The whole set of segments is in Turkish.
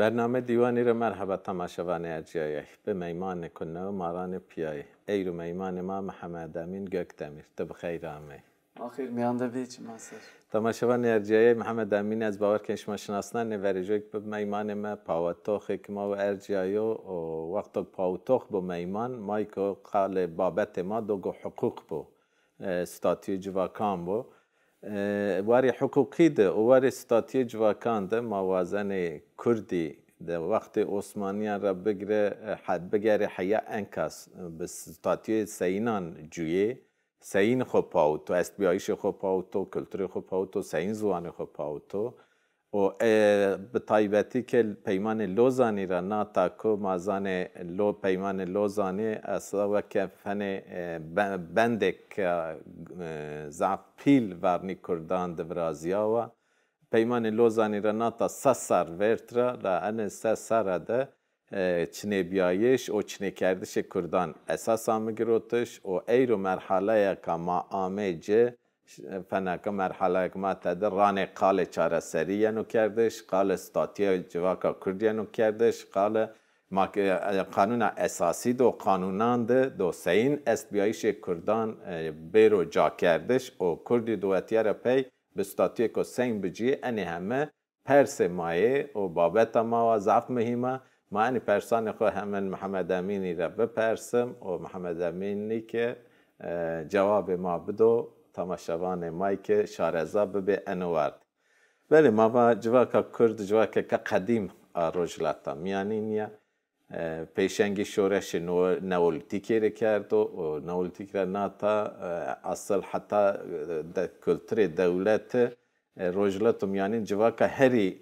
برنامه دیوانی را مرحبا تماشاوان ارجایی به میمان کنه و ماران پیایی ای رو میمان ما محمد امین گکدمیر تو بخیر آمی آخر میانده بیچ ماسر تماشاوان ارجایی محمد امین از باور که شما شناسنن نوریجوی به میمان ما پاوتوخ که ما و ارجایی و وقت پاوتوخ با میمان مایی که قال بابت ما دوگو حقوق بو ستاتیو جواکان بو واری حقوقی ده و واری ستاتیو جواکان ده موازن کردی ده وقت عثمانیان را بگره حیا انکاس به ستاتیو سینان جویه سین خو پاوتو است بیایش خو پاوتو کلتور خو پاوتو سین زوان خو پاوتو و به طایبتی که پیمان لوزانی را ناتاکو مازان پیمان لوزانی اصلا و که فن بندک زعف پیل ورنی کردان دبرازیا و پیمان لوزانی را ناتا سسر ورترا لعنه سسر ده چنه بیایش و چنه کردش کردان اساس آمگروتش و ایرو مرحله که ما آمیجه فنک مرحله که ما تده ران قال چاره سریه نو کردش قال استاتیه جواکا کردیه نو کردش قال ما قانون اساسی دو قانونان ده دو سین است بیایش کردان بیرو جا کردش و کردی دواتیه را پی به استاتیه که سین بجیه انی همه پرس مایه و بابت ما و ضعف مهمه ما این پرسان خو همین محمد امینی را بپرسم و محمد امینی که جواب ما بدو تماشاوان مایی که شارزا به انوارد بله ما با جواکا کرد جواکا که قدیم روجلاتا میانی نیا پیشنگی شورش نولتیکی را کرد و نولتیکی را ناتا اصل حتی کلتور دولت روجلت میانی جواکا هری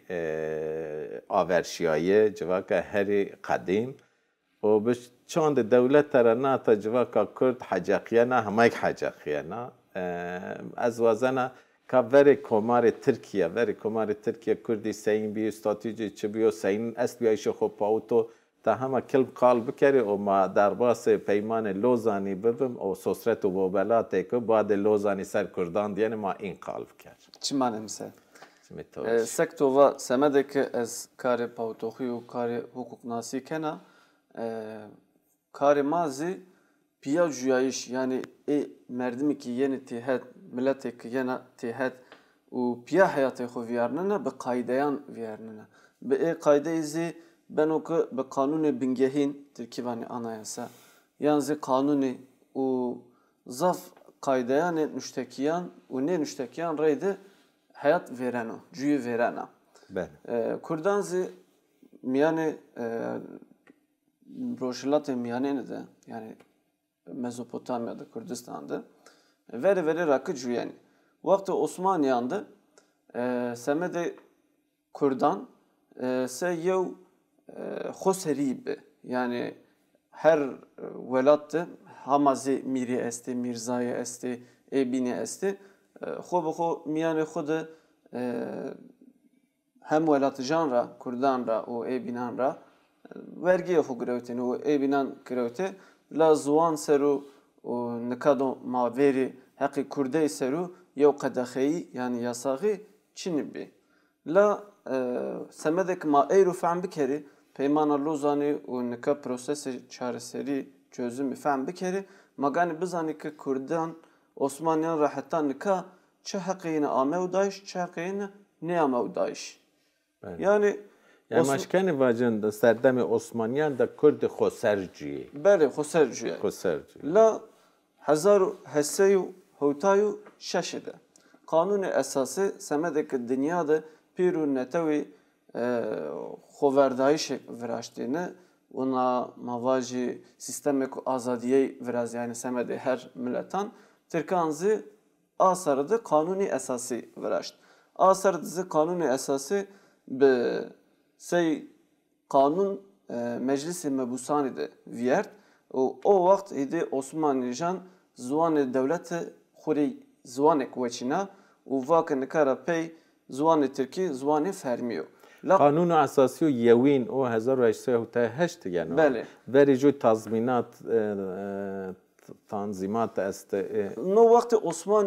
آورشیایه جواکا هری قدیم و بش چند دولت را ناتا جواکا کرد حجاقیه نه همه حجاقیه نه از وزنه که وری کمار ترکیه کردی سین بی استاتیجی چه بیو سین است بیایش خوب پاوتو تا همه کلب قال بکری و ما در باس پیمان لوزانی ببم و سسرت و بابلاته که بعد لوزانی سر کردان دیانه ما این قال بکر چی معنی مثل؟ سکتو و سمده که از کار پاوتوخی و کار حقوق ناسی کنه کار مازی پیا جویایش یعنی مردمی که یعنی تهد ملتی که یعنی تهد و پیا حیات خو ویارننه به قایدهان ویارننه به قایده ایزی بنو که به قانون بنگهین ترکیبانی آنایسا یعنی زی قانونی و زف قایدهان نشتکیان و نه نشتکیان رایده hayat vereno, cüyü verena. Kurdan zı miyane Roşilat miyane de yani Mezopotamya'da Kürdistan'da veri rakı cüyeni. Vakti Osmaniye'nde semede Kurdan se yev xoseribe yani her velatte hamazi miri esti, mirzaya esti, ebini esti. خو بخو میان خود هم ولات جان را کردان را و ای بینان را ورگی خو گروتین و ای بینان گروته لا زوان سرو و نکادو ماوری حقی کرده سرو یو قدخی یعنی یاساقی چینی بی لا سمدک ما ایرو فهم بکری پیمان لوزانی و نکا پروسس چارسری çözümü فهم بکری مگانی بزانی که کردان Osmanlı'nın rahattan nika çe hakkıyla amev dayış, çe hakkıyla ne amev dayış. Yani maşkani vacında serdemi Osmanlı'nın da Kürdi Xoserciye. Beli Xoserciye. La hazaru hesseyu hutayu şaşide. Kanuni esası semedeki dünyada piru netevi xoverdayış viraştığını ona mavaji sistemek azadiye viraz yani semede her milletan Türkanzı asardı kanuni esası veraşt. Asardı kanuni esası be sey kanun meclisi mebusani de viyert. O vakit idi Osmanlıcan zuan devleti xuri zuanek veçina u vakın kara pey zuan Türkiye zuan fermiyo. قانون اساسی و یوین او 1878 yani. Beli. Verici tazminat تنظیمات است نو وقت عثمان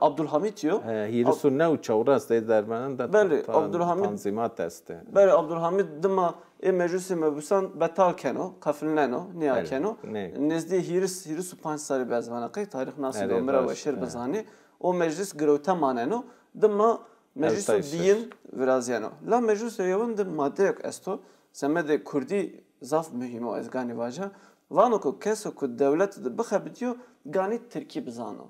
عبدالحمید یو هیرسو نو چوره است درمان بله عبدالحمید تنظیمات است بله عبدالحمید دما مجلس مبوسان بتال کنو قفلنو نیا کنو نزدی هیرس 5 سال بزمانه قی تاریخ ناسی دومره و شر بزانی o meclis grovta maneno dima meclis din viraziyano la meclis yevin de madde yok esto semede kurdi zaf mühim o ezgani vaja vano ko keso ku devlet de bixabitiyo gani Türkiye bizano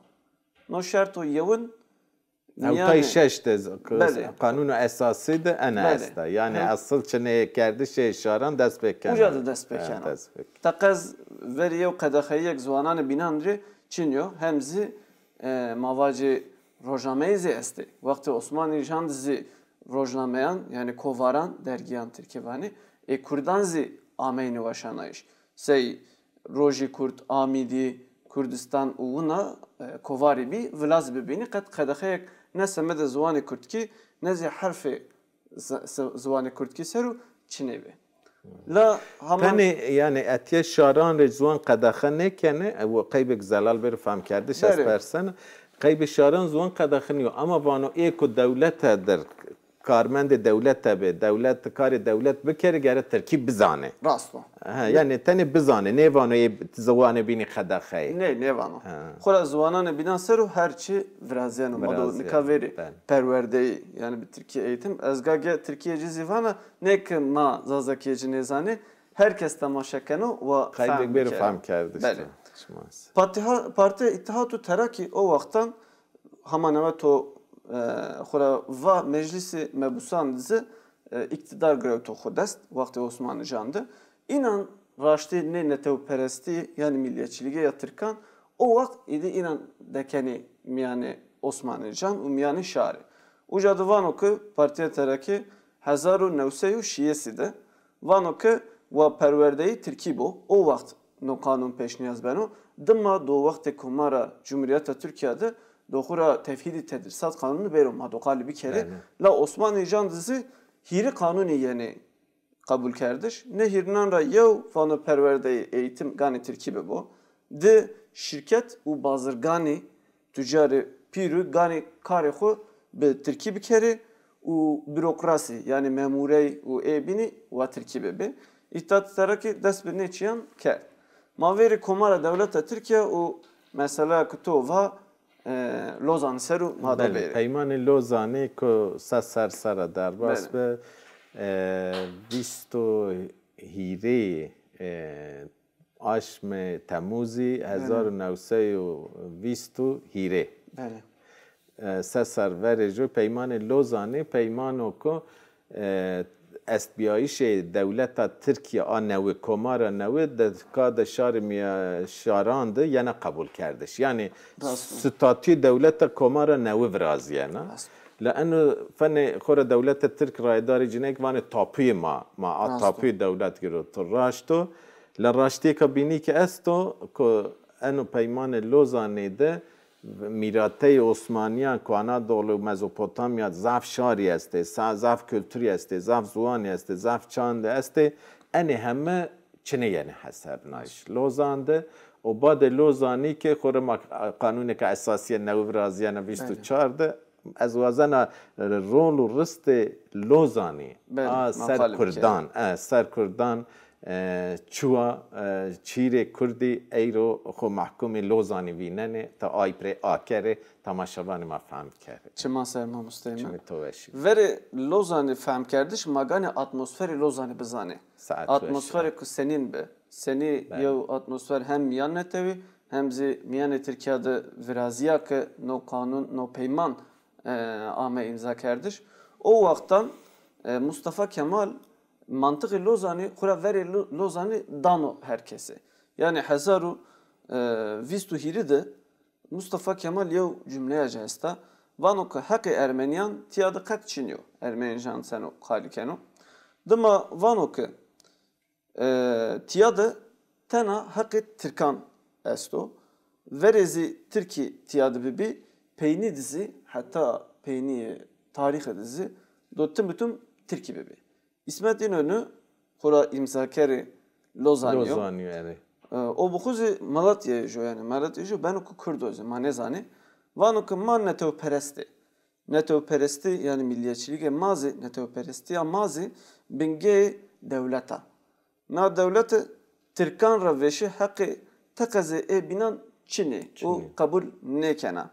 no şarto yevin Avtay şeşte kanunu esası da ana asta yani asıl çene kerdi şey şaran dest bekan ucadı dest bekan takaz veriyo kadahayek zvanan binandri çinyo hemzi mavacı rojnameyzi esti. Vakti Osmanlı jandizi rojnameyan yani kovaran dergiyan Türkevani Kurdanzi ameyni vaşanayış. Sey roji Kurt amidi Kurdistan uğuna kovari bi vlaz bibini kat kadahayek nesemede zuvani Kurt ki nezi harfi zuvani Kurt ki seru Çinevi. لا همه یعنی اتیه شاران رجوان قداخه نکنه و قیبک زلال بر فهم کردش از پرسن قیب شاران زوان قداخه نیو اما بانو ایکو دولت در کارمند دولت به دولت کار دولت بکره گره ترکیب بزانه راستو یعنی تنه بزانه نه وانو زوانه بینی قداخه نه وانو خود زوانان بینان سرو هرچی ورازیانو مادو نکاوری پرورده yani bir Türkiye eğitim ezgage Türkiye cizivana ne ki ma zazakiye cinezane herkes tamaşakeno ve faham kerdi işte. Parti İttihat-ı Terakki o vaktan hamanevet o خورا و مجلس مبوسان dizi iktidar grev toxu dest vakti Osmanlı jandı. İnan raşti ne netevperesti yani milliyetçiliğe yatırkan o vakt idi inan dekeni miyani Osmanlı jan u miyani şari. Ucadı vano ki Partiye Terakki 1900 şiyesi de vano ki ve perverdeyi Türkibo o vakt no kanun peşniyaz beno dımma do vakti kumara Cumhuriyet Türkiye'de Dohura tevhidi tedrisat kanunu berum hadokali bir kere la Osmanlı jandizi hiri kanuni yani kabul kerdiş ne hirnan ra yev fano perverde eğitim gani Türkiye bu de şirket u bazırgani tücari piru gani karehu be Türkiye bir kere u bürokrasi yani memurey u ebini u Türkiye be İttihat Terakki dest bir neçiyan ker maveri komara devlet Türkiye u mesela kutova Lozan seru mada beri. Peyman Lozan'ı ko sar derbas be visto hire aşme Temmuz'i 1920 hire. Sar verici Peyman Lozan'ı Peyman ko استبیایش دولت ترکیه آنوی کمار نوی دکاد شاران ده یعنی قبول کردش یعنی ستاتی دولت کمار نوی ورازیه نه لانه فن خور دولت ترک رایداری جنگ وان تاپی ما تاپی دولت گرو تو راشتو لراشتی که بینی که استو که انو پیمان لوزانی ده میراته عثمانیان که آنادولو مزوپوتامیا زاف شاری است، زاف کلتوری است، زاف زوانی است، زاف چانده است، اینه همه چنه یعنی حساب نایش لوزانده و بعد لوزانی که خورم قانون که اساسی نوورازیان 24 از وزن رول و رست لوزانی سر کردان چوا چیره کردی ایرو خو محکوم لوزانی ویننه تا آی پر آکره تماشاوانی ما فهم کرده چه ما سرما مستیمه چه متوشی وری لوزانی فهم کردش مگانی اتمسفری لوزانی بزانه اتمسفری که سنین به سنی یو اتمسفر هم میان نتوی هم زی میان ترکیه ورازیا که نو قانون نو پیمان آمه imza کردش o vaktan Mustafa Kemal mantığı Lozan'ı kura veri Lozan'ı dano herkese. Yani hazaru vistu hiri de Mustafa Kemal yev cümleye cesta vano ka hakkı Ermeniyan tiyada kat çiniyor. Ermeniyan seno kalikeno. Dima vano ka tiyada tena hakkı Türkan esto. Verezi Türkiye tiyada bibi peyni dizi hatta peyni tarihi dizi dottum bütün Türkiye bibi. İsmet İnönü, kura imzakeri Lozan'ı yani. O bu kuzi Malatya'ya jo yani Malatya'ya jo ben oku Kürdoz ma ne zani. Van oku man neteoperesti. Neteoperesti yani milliyetçilik mazi neteoperesti ya mazi binge devleta. Na devleti Türkan raveşi hakkı takaze binan Çin'i. O kabul nekena.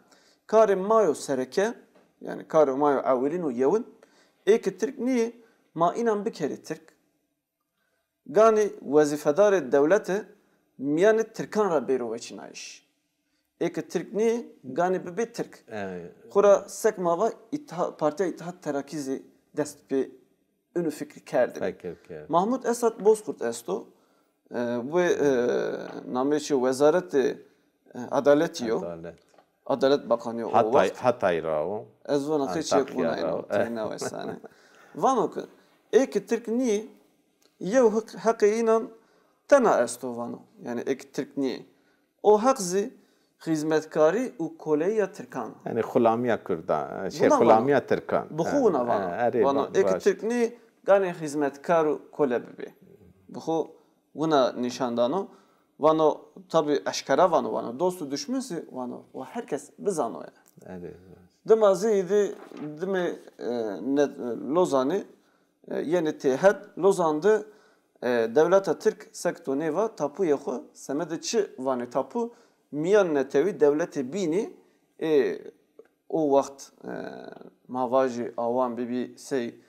Kari mayo sereke yani kari mayo avilin o yevun. Ki Türk niye? Ma inan bir kere Türk. Gani vazifedar devleti miyan Türkan rabero veçinayış. Ki Türk niye? Gani bir Türk. Kura sekmava partiya İttihat Terakkizi dest bir ünü fikri kerdi. Mahmud Esad Bozkurt esto ve nameçi vezaret adaletiyo. Adalet Bakanı o vakt. Hatay rao. Ez vana hiç yok buna ino. Teyna vesane. Vano ki ki Türk niye? Yev hakkı inan tena esto vano. Yani Türk niye? O hakzi hizmetkari u koleya Türkan. Yani Hulamiya Kürdan. Hulamiya Türkan. Bukhuna vano. Vano Türk niye? Gani hizmetkar u kole bibi. Bukhu buna nişandano. Vano tabi aşkara vano dostu düşmesi vano o herkes bizano ya. Evet. Demaziydi deme Lozan'ı yeni tehet Lozan'da devleta Türk sekto neva tapu yahu semede çi vani tapu miyan netevi devleti bini o vakt mavaji avan bibi sey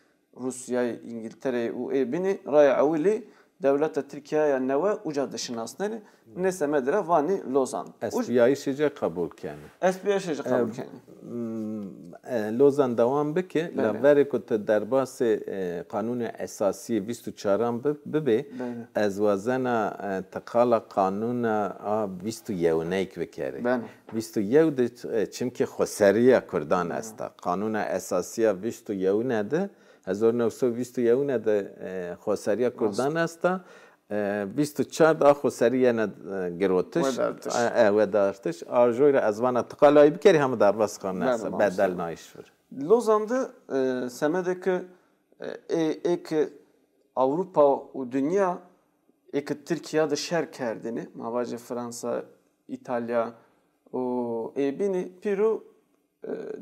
Rusya'yı İngiltere'yi o bini raya avili devlete Türkiye'ye neve uca dışınasını ne semedire vani Lozan. SPI'yi şece kabul keni. SPI'yi şece kabul keni. Lozan devam bike. Laveri kut derbası kanunu esası 24 bibe. Ez vazena takala kanuna 21 vekeri. 21 de çünkü xoseriya Kurdan esta. Kanuna esasiya 21 de 1921 de xoseriya Kurdan esta. 24 da xoseriya ne girotiş. Ve dartış. Arjoyla ezvana takalayı bikeri hem darbas kanuna bedel naişfir. Lozan'da semedeki ek Avrupa u dünya ek Türkiye'de şer kerdini. Mavaca Fransa, İtalya o bini piru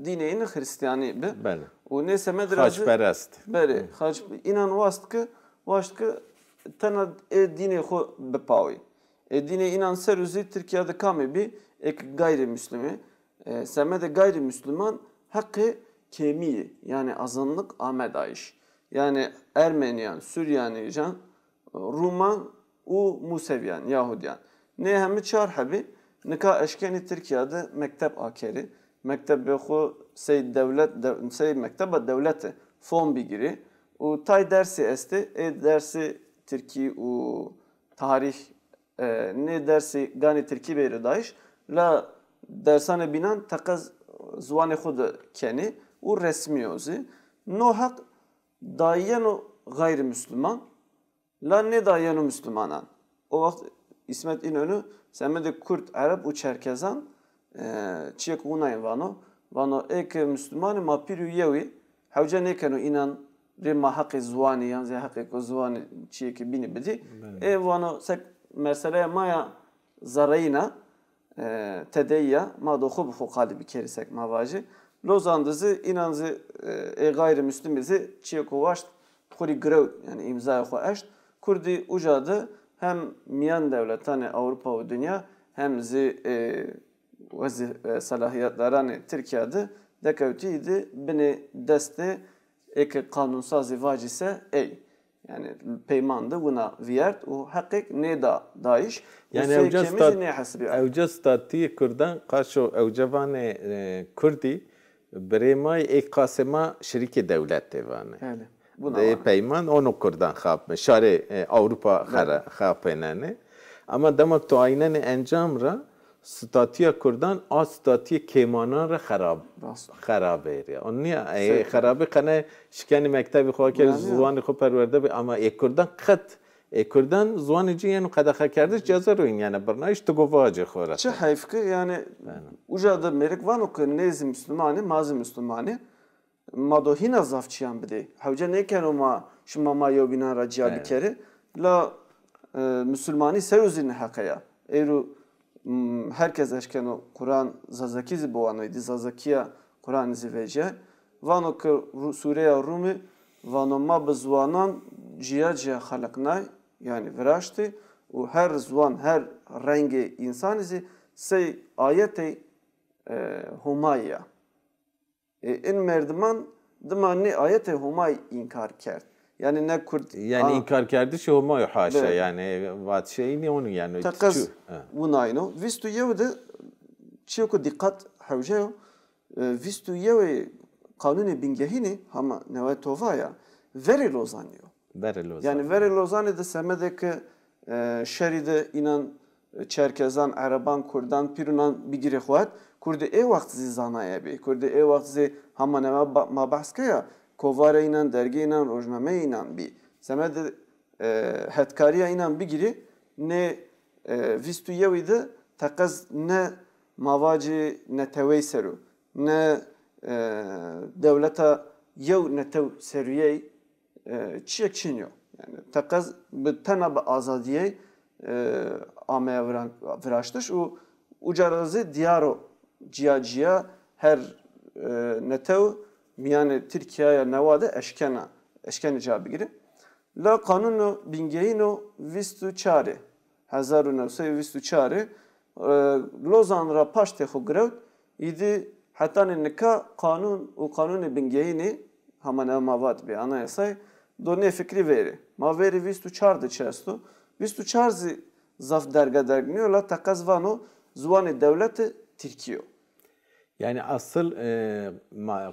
dineyini Hristiyani bi. Bele. O ne semedir Haçperest. Bele. Haç inan vastkı tana dine xo bepavi. Dine inan seruzi Türkiye'de kame bi ek gayrimüslimi. Semede gayrimüsliman hakkı kemiği yani azınlık Ahmedayış. Yani Ermeniyan, Süryaniyan, Ruman u Museviyan, Yahudiyan. Ne hemi çar habi nika eşkeni Türkiye'de mektep akeri. Mektep bexu sey devlet sey mekteba devleti fon bigiri. U tay dersi esti dersi Türkiye u tarih ne dersi gani Türkiye beri dayış la dersane binan takaz zvanı xud keni u resmi ozi. No hak dayenu gayrimüsliman la ne dayenu Müslümanan. O vakit İsmet İnönü semede Kürt, Arap u Çerkezan çiyek unayın vano ek Müslümanı ma piru yewi havca nekenu inan rima hakkı zvani yani hakkı zvani çiyek bini bedi. Vano sek meseleye maya zarayına tedeyya ma do khub khali bir keresek mavacı. Lozandızı inanzı gayrimüslim bizi çiyekuvaşt kuri grev yani imzaya koşt Kurdi ucadı hem miyan devletane Avrupa ve dünya hem zi salahiyetlerani Türkiye'de dekavtiydi beni deste ek kanunsazı vacise yani peymandı buna viyert o hakik ne da daiş yani evce statiği Kurdan karşı evcevane Kurdi بريماي اي قاسمة شركة دولات تيفاني. ده بيمان اونو كردان خاب شارع اوروبا خابينانه. اما دمك تو عينان انجام را ستاتيا كردان آ ستاتيا كيمانان را خرابه ريا. اونيا اي خرابه قناه شكاني مكتبي خو که زوان خو پرورده بي اما اي كردان قط Kürdan zuanı ciyenu kadar kerdiş ceza roin yani bernayış tugovacı xora. Çe hayfki yani ucada merik van o ki nezi Müslümani mazı Müslümani madohina zafçıyan bide. Havca ne ken o ma şima ma yobina racia bikeri la Müslümani seruzini hakaya. Eru herkes eşkeno Kur'an zazakizi bu anaydı. Zazakiya Kur'an zivece. Vano ki Suriye Rumi vano ma bezwanan ciya halaknay yani veraştı. O her zvan her rengi insanizi sey ayeti humaya. In merdiman dimani ayeti humay inkar kert. Yani ne Kürt yani inkar kerdi şu olmuyor haşa yani vat şeyini onu yani takaz bunayno vistu yevde çiyo dikkat havjeo vistu yev kanuni bingehini ama neve tovaya veri lozanyo yani veri lozanyo de semedeki şeride inan Çerkezan, Araban, Kurdan, Pirunan bigire xwat Kurdi e vakt zizanaya bi Kurdi e vakt zi hama neve ma bahskaya kovare inan dergi inan rojname inan bi semed hetkariya inan bigiri ne vistu yevide takaz ne mavaci ne teveyseru ne devleta yev ne tev seriye çiğek çinyo yani takaz bir tane bir azadiye amaya viraştış o ucarazı diyaro ciya her netev yani Türkiye'ye nevade eşkene cevabı gibi. La kanunu bingeyino vistu çare. 1924 Lozan ra paşte xo grevt idi hatta nika kanun bingeyini hamana mavat be anayasay do ne fikri veri. Ma veri vistu çardı çesto. Vistu çarzi zaf derginiyor la takazvano zuvani devleti Türkiye. Yani asıl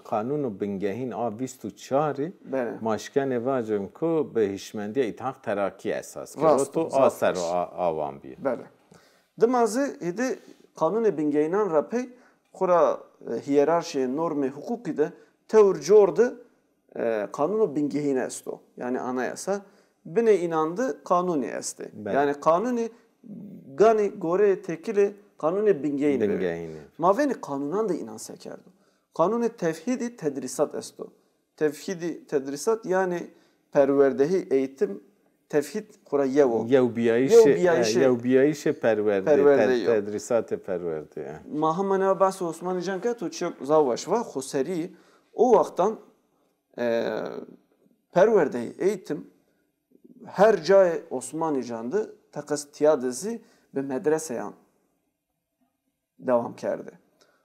kanunu bingehin avistu çari maşkene vacım ko be hişmendiye ithak teraki esas. Rosto asar avam bir. Bele. Demazı idi kanunu bingehinan rapey kura hiyerarşi normi hukuki de teorjordu kanunu bingehine esto. Yani anayasa bine inandı kanuni esti. Yani kanuni gani gore tekili kanuni bingehini. Maveni kanunan da inansa kerdu. Kanuni tevhidi tedrisat esto. Tevhidi tedrisat yani perverdehi eğitim tevhid kura yevo. Yevbiyayişe perverde. Tedrisat perverde. Mahamane bahsi Osmanlı canka tu çok zavvaş va Huseri o vaktan perverdehi eğitim her cay Osmanlı candı takas tiyadesi ve medreseyan devam kerdi.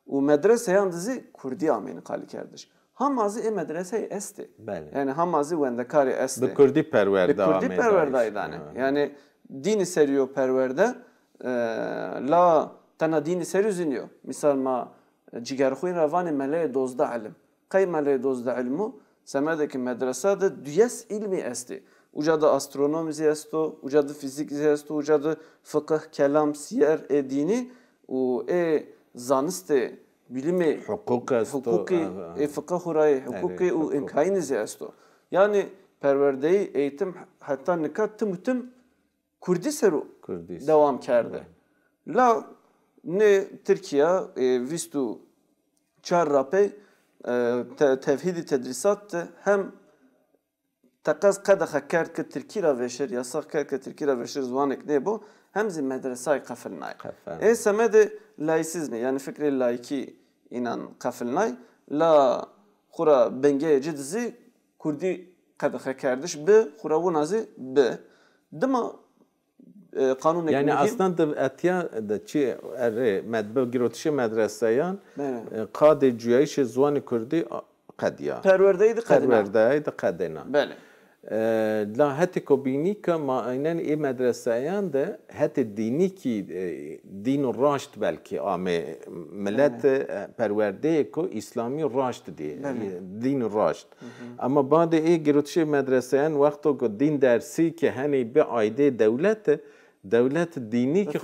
O medreseyan dizi Kurdi ameni kali kerdiş. Hamazi medrese esti. Yani hamazi vendekari esti. Be Kurdi perverde. Be Kurdi perverde yani dini seriyo perverde la tana dini seriyo ziniyor. Misal ma cigerxuyn ravani meleğe dozda ilim. Kay meleğe dozda ilmu semedeki medresede düyes ilmi esti. Ucadı astronomizi esto, ucadı fizikzi esto, ucadı fıkıh, kelam, siyer dini u zaniste bilimi hukuki fıkıh hurayı hukuki u inkaynizi esto. Yani perverdeyi eğitim hatta nikat tüm Kurdi seru devam kerdi. La ne Türkiye vistu çar rapey tevhidi tedrisat hem takaz kadha kert ki Türkiye veşer yasak kert ki Türkiye veşer zvanek ne bu hem zi medresay kafilnay. Semede laisizmi yani fikri laiki inan kafilnay la khura benge cidzi Kurdi kadha kerdiş be khura vunazi be dima kanun yani aslında etiya da çi medbe girotişi medreseyan qade cüyayş zvan Kurdi qadiya perverdeydi qadena. Bele. La heti kobini ka ma aynen medreseyan da heti dini ki din raşt belki ame millet perverde ko İslami raşt diye din raşt. Ama bade girotişi medreseyan vakto ko din dersi ki hani bir ayde devlet dini ki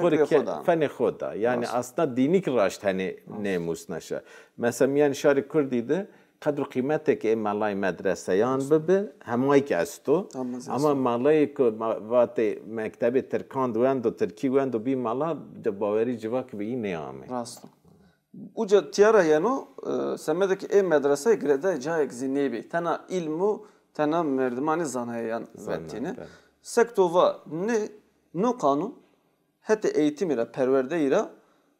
fene khoda yani aslında dini ki raşt hani nemus naşa. Mesela yani şari Kurdi'de قدر قیمتك مالای مدرسیان ببه همایی که است تو اما مالایی که وقت مکتب ترکاند وند و ترکی وند و بی مالا باوری جوا که به این نیامه راست uca tiyara yano semedeki medrese grede cayek zinebi tana ilmu tana merdimani zanayan vettini sektova ne No kanun hatta eğitim ile perverde ile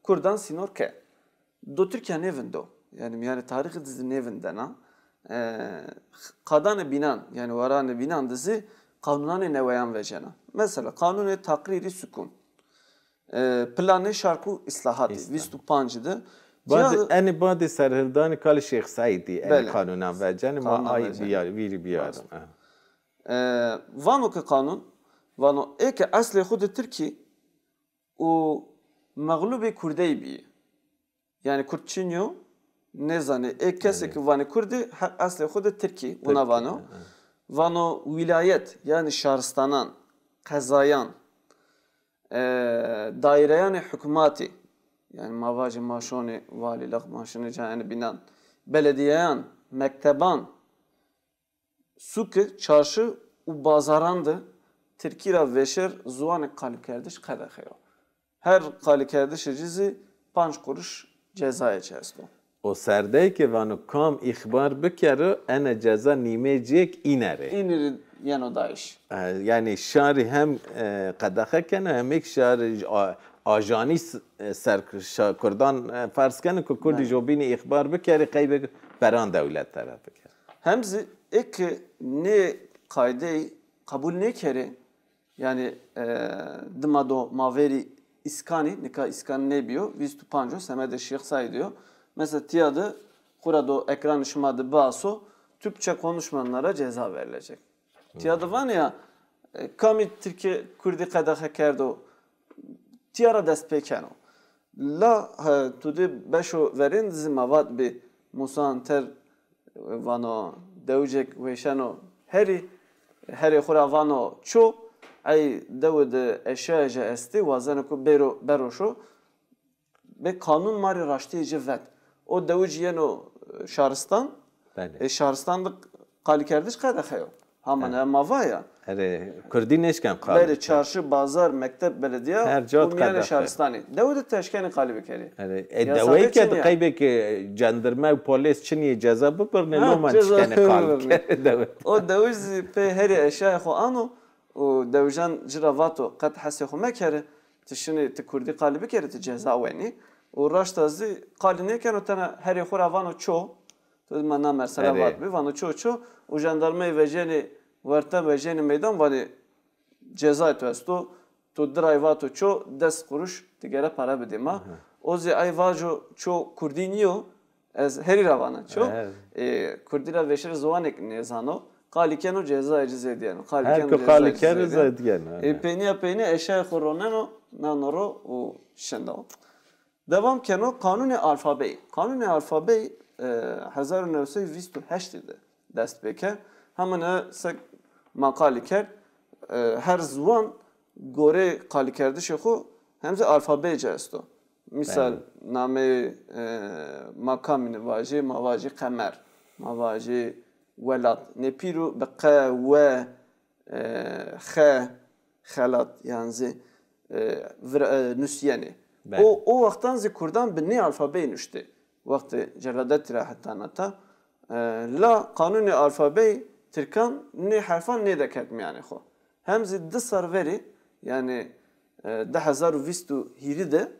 Kurdan sinor ke. Do Türkiye nevinde. Yani tarihi dizi nevinde na. Kadanı binan yani varanı binan dizi kanunanı neveyan vecena. Mesela kanunu takriri sükun. Planı şarkı islahati. Vistu pancıdı. Eni badi serhildani kali Şeyh Said'i en kanunan vecena ma ay viri biyarım. Vano ke kanun vano eke asli xudu Türkiye o mağlubi Kurdeyi bi. Yani Kurtçinyo ne zane kesi ki vani Kurdi asli xudu Türkiye ona vano. Vano vilayet yani Şahristanan, Kazayan, daireyan hükümati yani mavacı maşoni valilik maşoni yani binan belediyeyan, mekteban suki çarşı u bazarandı Türkiye veşer zuanı kali kardeş kadakıyor. Her kali kardeş cizi 5 kuruş ceza içerisinde. O serdey ki vanu kam ihbar bikere ene ceza nimecek inere. İneri yani o da iş. Yani şari hem kadakhe kene hem ek şari ajani ser Kurdan farz kene ki Kurdi jobini ihbar bikere kaybe peran devlet tarafı. Hemzi ek ne kaydeyi kabul ne kere yani dımado maveri iskani nika iskan ne biyo vistu panjo semede Şeyh Said diyor. Mesela tiyadı kurado ekran şımadı baso Türkçe konuşmayanlara ceza verilecek. Tiyadı var ya kami Türkiye Kurdi kadakhe kerdo tiyara dest pekeno. La tudi beşo verin zimavad bi Musa ter vano devcek veşano heri khura vano ço ay devd eşaje esti vazanı ku beroşo be kanun mari raşti cevet. O devciyeno Şahristan Şahristan'da kali kardeş kadakhe. Haman mavaya. Kurdi neşken kaldı. Böyle çarşı, bazar, mektep, belediye, umiyane Şahristan'ı. Devlet teşkeni kalı bekeri. Devlet ki kaybek jandarma polis çiniye ceza bıpırne loman teşkeni kaldı. O devlet pe heri eşya xo ano o devjan ciravato kat hasi xo mekere tişini te Kurdi kalı bekeri te ceza veni. O raştazı kalı neken o tane heri xora vano ço. Tözma na mesela var bi vano ço o jandarma vejeni Varta vejeni meydan vani ceza etvesto tu drayvato ço 10 kuruş tigere para bedema. Ozi ayvajo ço Kurdiniyo ez heri ravana ço. Kurdira veşer zovanek nezano. Kalikeno ceza ecizediyano. Kalikeno ceza ediyano. Peni eşya koronano nanoro o şendo. Devam keno kanuni alfabeyi. Kanuni alfabeyi 1928'de dest beke. Hemen sek makali ker her zvan gore kali kerdişe xo hemze alfabe cesto. Misal name makamine vaji mavaji kamer mavaji velat nepiru beqa ve kha khalat yani nüsyeni. O vaktan zikurdan bini alfabe nüşte. Vakti celadet rahatanata la kanuni alfabe Türkan ne harfan ne de ketmi yani xo. Hem ziddi sarveri yani 2020 hiri de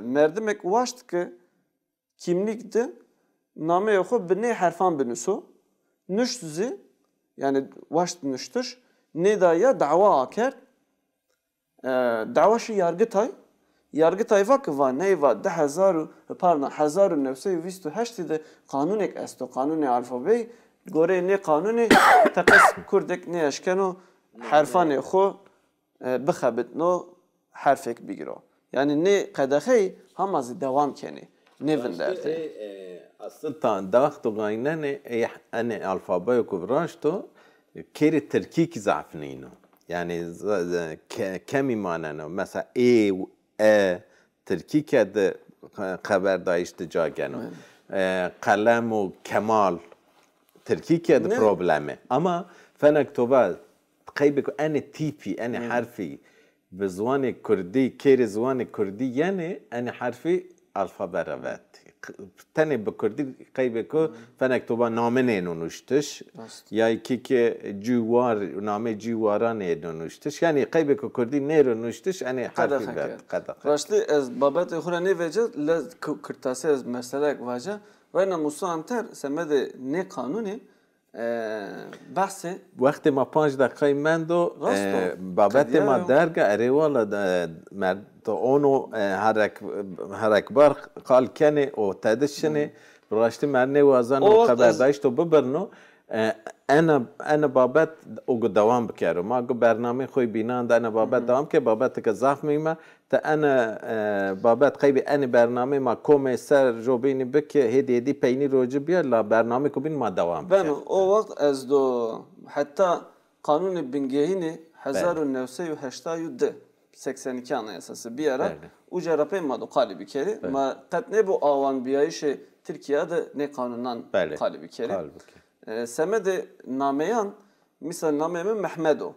merdimek vaşt ki kimlikti name xo bi ne harfan binüso nüştüzi yani vaşt nüştüş ne da ya dava aker davaşı Yargıtay vakı var ne var 1928 de kanunek esto kanuni alfabe gore ne kanuni takas Kurdek ne eşkeno harfan xo bixabit no harfek bigiro. Yani ne kadakhe hamaz devam keni nevin derdi. Asıl tan dağıtı gayna ne ane alfabe kubraşto keri Türkiye ki zafnino. Yani kemi manano mesela Türkiye de haber dayıştı cageno. Kalem o kemal Türkiye de problemi. Ama fenek toba kaybeko ane tipi ane harfi ve zvanı Kurdi kere zvanı Kurdi yani ane harfi alfabe ravat. تنه بکردی قیبه که فنک تو با نامه نونوشتش یا یکی که جوار نامه جواران نونوشتش یعنی قیبه که کردی نونوشتش یعنی حرفی بعد قدر راستی از بابت خورا نیوجه لز کرتاسه از مسئله واجه و اینا مسامتر سمد نه قانونی بحثه وقتی ما 5 دقیقه مندو بابت ما درگه اره والا مرد اونو هرک بار قال کنه و تدشنه براشتی مرنه وازن و خبر داشت و ببرنو انا بابت اوگو دوام بکرم ما گو برنامه خوی بیناند انا بابت دوام که بابت که ضعف میمه تا انا بابت قیبی انا برنامه ما کوم سر جوبینی بکه هدی پینی روجه بیار لا برنامه کو بین ما دوام بکنم او وقت از دو حتی قانون بنگهینی 1980 82 anayasası bir ara ucarapay madu qalibi keri ma qat ne bu avan biyayış Türkiye'de ne kanundan qalibi keri semede nameyan misal namemin Mehmedo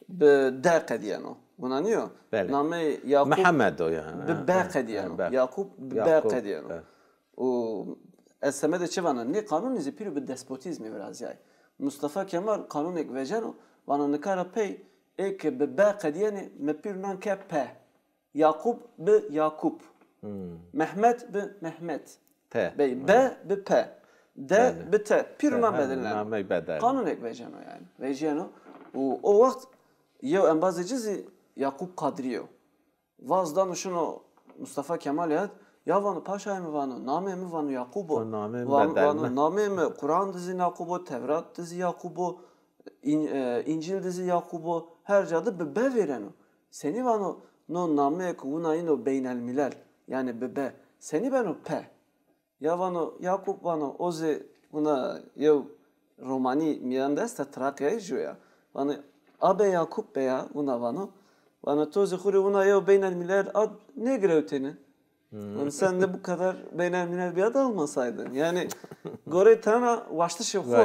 be daqadiyano buna niyo name Yakup Mehmedo yani be baqadiyano Yakup be baqadiyano o semede çevana ne kanun izi piru be despotizmi biraz yani Mustafa Kemal kanun ek vecano bana ne karapay ek be baqadiyani mepirnan ke pe Yakup be Yakup Mehmet be Mehmet be be pe de be te pirman bedeller kanun ek vecano yani vecano o vakt yev en bazı cizi Yakup Kadriyo vazdan şunu Mustafa Kemal yad ya vanu paşa mı vanu name mi vanu Yakubo vanu name mi Kur'an dizi Yakubo Tevrat dizi Yakubo İncil dizi Yakubo her cadı be vereno seni vanu no name kuvuna ino beynel milal yani be seni ben o pe ya vanu Yakup vanu oze buna yev romani miyandesta Trakya'yı joya vanu abe Yakup be ya buna vanu vanu tozi khuri buna yev beynel milal ad ne grevteni sen de bu kadar beynel milal bir ad almasaydın yani gore tana vaştı şoku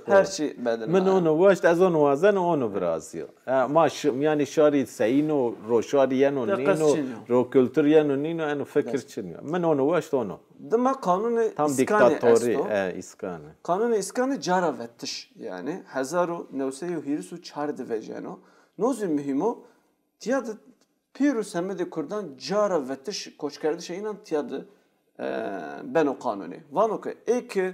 her şey bedel من اونو واشت از اونو وازن اونو برازیو ما yani şari seyino ro şariyano nino ro kültüriyano nino eno fikir çiniyor من اونو واشت اونو dema kanunu tam diktatori iskani kanunu iskani cara vettiş yani 1924 çardı veceno nozu mühimo tiyadı piru semede kurdan cara vettiş koçkerdi şeyinan tiyadı ben o kanuni vano ki eki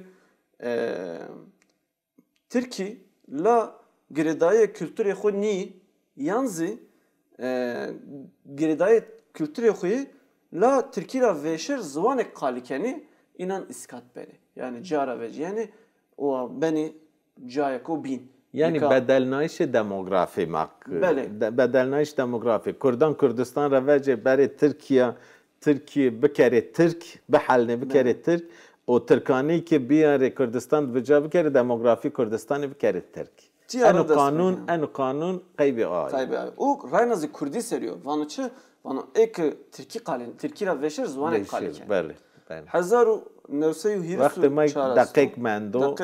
Türkiye la giredaye kültüre xo ni yanzi giredaye kültüre xoyi la Türkiye la veşer zvanek kalikeni inan iskat beri yani cara veci yani o beni cayako bin yani bedelnayiş demografi mak bedelnayiş demografi Kurdan Kürdistan revece beri Türkiye bir kere Türk bir haline bir kere Türk o Türkani ki bir yere Kürdistan vüca bir kere demografi Kürdistan'ı bir kere Türk. En kanun kaybi ay. O raynazi Kurdi seriyor. Vanıçı vanu ek Türkiye veşer zvanek kalike. Beli. 1924 وقتی ما دقیق مندو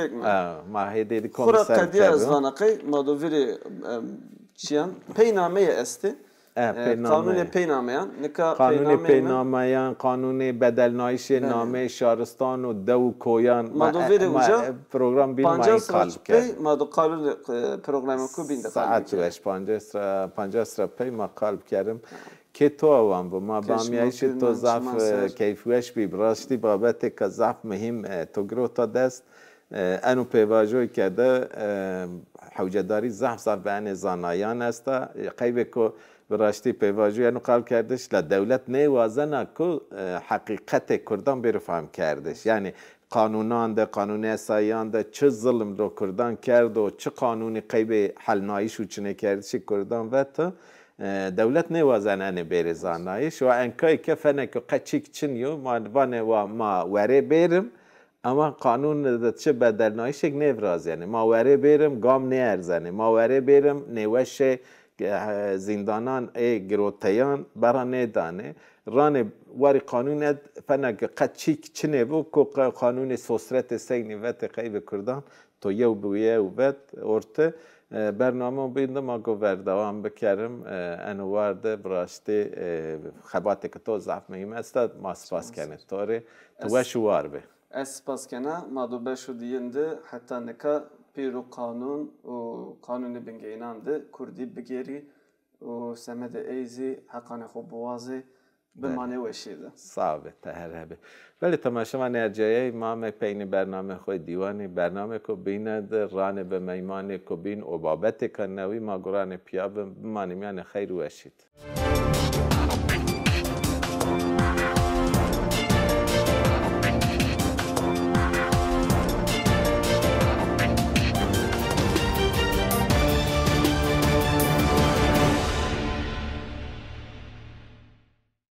ما هدیدی komiser خورا قدیه از وانقی مادویری چیان پینامه استی قانون پینامهان قانون پینامهان قانون بدلنایش نامه شهرستان و دو کویان پروگرام بین مای کال کرد ما دو قانون پروگرام کو بین ساعت وش 50 سر پی ما قلب کردم که تو اوام با ما بامیایش تو ضعف کیفیش بی براستی بابت که ضعف مهم تو گرو تا دست انو پیواجوی کرده حوجداری ضعف بین زانایان است قیبه که براستی پیواجوی انو قلب کردش لدولت نیوازنه که حقیقت کردان برفهم کردش یعنی قانونان ده قانون اسایان ده چه ظلم رو کردان کرد و چه قانونی قیبه حلنایش و چنه کردش کردان و تا دولت نوازنه برزانایش و انکای که فنه که قچیک چنیو وانه و ما وره برم اما قانون ده چه بدلنایش یک نفراز یعنی ما وره برم گام نیارزنه ما وره برم نوش زندانان گروتیان برا ندانه رانه واری قانون فنه که قچیک چنه بو که قانون سوسرت سگنی وقت قیب کردان تو یو بویه و بد ارته برنامه بیندم ما گو وردوام بکرم انوارده براشتی خباتی که تو ضعف میم استاد ما سپاس کنه توری تو شوار به سپاس کنه ما دو بشو دینده حتی نکا پیرو قانون و قانون بنگینان ده کردی بگیری و سمد ایزی حقانه خوب بوازی بمانه وشیده صعبه تهربه ولی تماشا من ارجایی ما پین برنامه خود دیوانی برنامه کو بیند رانه به میمان کو بین و بابت کنوی ما گران پیاب بمانیم یعنی خیر وشید